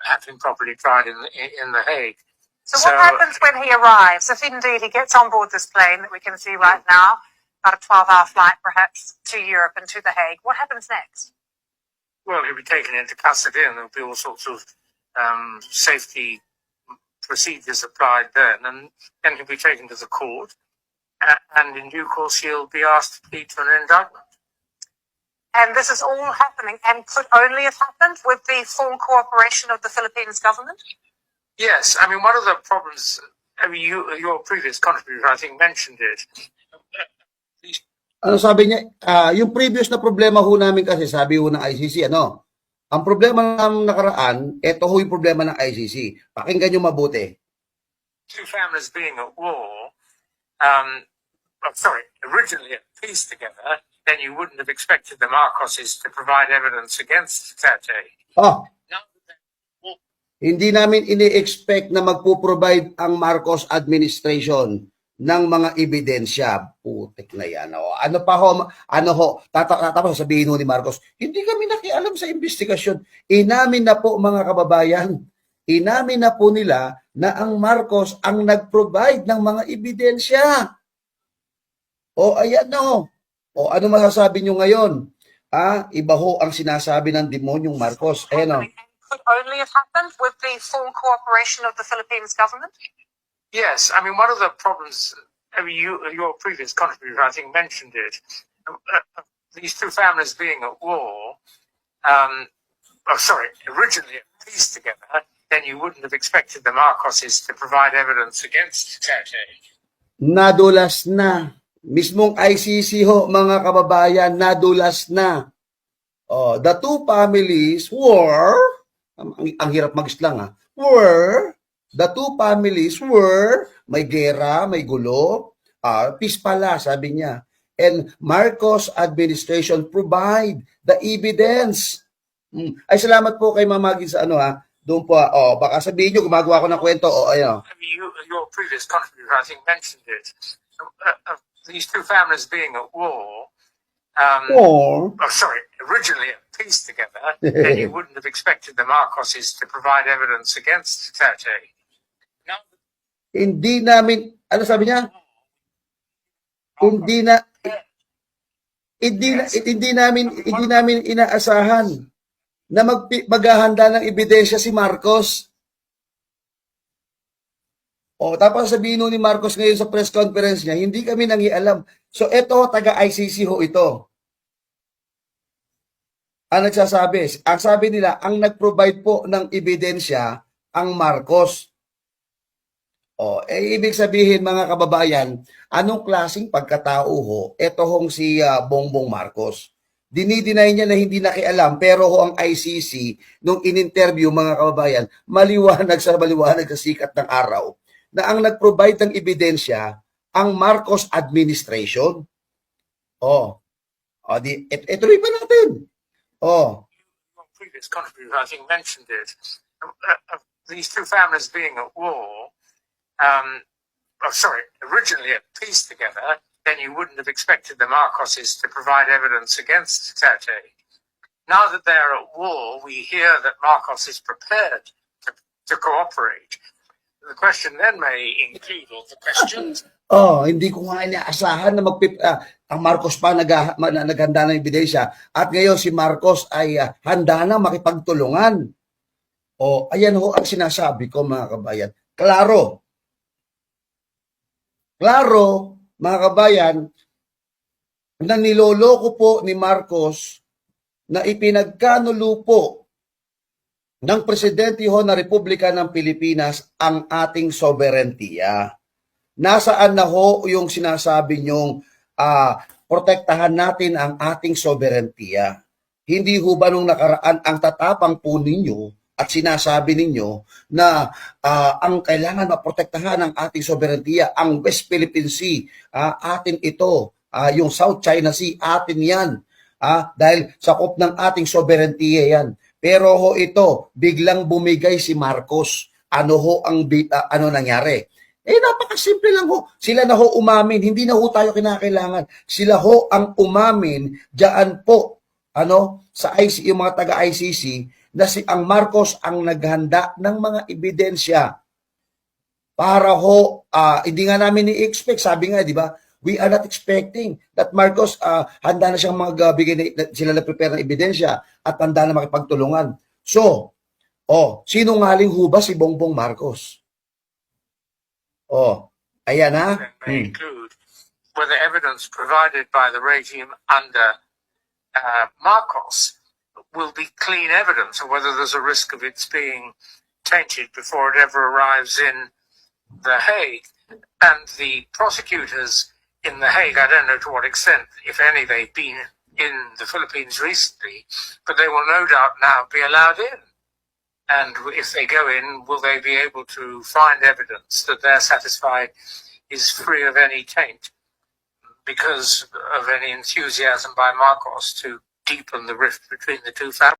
have him properly tried in The Hague. So what happens when he arrives? If indeed he gets on board this plane that we can see right now, about a 12-hour flight perhaps to Europe and to The Hague, what happens next? Well, he'll be taken into custody and there'll be all sorts of safety procedures applied then, and then he'll be taken to the court, and in due course he'll be asked to plead to an indictment. And this is all happening and could only have happened with the full cooperation of the Philippines government? Yes, I mean, one of the problems, I mean, your previous contributor, I think, mentioned it. Ano sabi niya? Yung previous na problema ho namin kasi, sabi ho ng ICC, ano? Ang problema ng nakaraan, ito ho yung problema ng ICC. Pakinggan nyo mabuti. Two families being at war, originally at peace together, then you wouldn't have expected the Marcoses to provide evidence against Duterte. Hindi namin ini-expect na magpo-provide ang Marcos administration ng mga ebidensya. Putik na yan. O. Ano pa ho? Tapos sabihin ho ni Marcos, hindi kami nakialam sa investigasyon. Inamin na po mga kababayan, inamin na po nila na ang Marcos ang nag-provide ng mga ebidensya. O ayan na ho. O ano masasabi nyo ngayon? Iba ho ang sinasabi ng demonyong Marcos. Ayan o. Could only have happened with the full cooperation of the Philippines government? Yes, I mean, one of the problems, I mean, your previous contributor, I think, mentioned it. These two families being at war, originally at peace together, then you wouldn't have expected the Marcoses to provide evidence against Duterte. Nadulas na. Mismong ICC ho, mga kababayan, nadulas na. The two families were, ang hirap mag-islang the two families were, may gera, may gulo, peace pala, sabi niya. And Marcos administration provide the evidence. Ay, salamat po kay Mamagin sa doon po, baka sabihin nyo, gumagawa ko ng kwento, ayun. Your previous contributor, I think, mentioned it. These two families being at war, originally at peace together, then you wouldn't have expected the Marcoses to provide evidence against Duterte. Hindi namin, ano sabi niya? Hindi namin inaasahan na maghahanda ng ebidensya si Marcos. Tapos sabihin ni Marcos ngayon sa press conference niya, hindi kami nangialam. So ito, taga-ICC ho ito. Ang nagsasabi, ang sabi nila, ang nag-provide po ng ebidensya, ang Marcos. Ibig sabihin mga kababayan, anong klaseng pagkatao ho, ito hong si Bongbong Marcos. Dinidinay niya na hindi nakialam, pero ho ang ICC, nung in-interview mga kababayan, maliwanag sa sikat ng araw, na ang nag-provide ng ebidensya, ang Marcos administration. Ituloy pa natin. Previous contributor, I think, mentioned it. These two families being at war, originally at peace together, then you wouldn't have expected the Marcoses to provide evidence against Duterte. Now that they're at war, we hear that Marcos is prepared to cooperate. The question then may include all the questions. Hindi ko nga inaasahan na ang Marcos pa naghanda ng ebidensya at ngayon si Marcos ay handa na makipagtulungan. Ayan ho ang sinasabi ko mga kabayan. Klaro, mga kabayan, na niloloko po ni Marcos na ipinagkanulo po ng Presidente ho na Republika ng Pilipinas ang ating soberentiya. Nasaan na ho yung sinasabi nyong protektahan natin ang ating soberentiya? Hindi ho ba nung nakaraan ang tatapang po ninyo at sinasabi ninyo na ang kailangan maprotektahan ng ating soberentiya, ang West Philippine Sea, atin ito, yung South China Sea, atin yan. Dahil sakop ng ating soberentiya yan. Pero ho ito, biglang bumigay si Marcos. Ano ho ang nangyari? Napakasimple lang ho. Sila na ho umamin, hindi na ho tayo kinakailangan. Sila ho ang umamin diyan po, sa ICC, yung mga taga-ICC, na si ang Marcos ang naghanda ng mga ebidensya para ho, hindi nga namin i-expect, sabi nga, di ba, we are not expecting that Marcos handa na siyang magbigay sila na prepare ng ebidensya at handa na makipagtulungan. So, sinungaling ho ba si Bongbong Marcos? Ayan ha. May include whether evidence provided by the regime under Marcos will be clean evidence, or whether there's a risk of its being tainted before it ever arrives in The Hague. And the prosecutors in The Hague, I don't know to what extent, if any, they've been in the Philippines recently, but they will no doubt now be allowed in. And if they go in, will they be able to find evidence that they're satisfied is free of any taint because of any enthusiasm by Marcos to deepen the rift between the two families?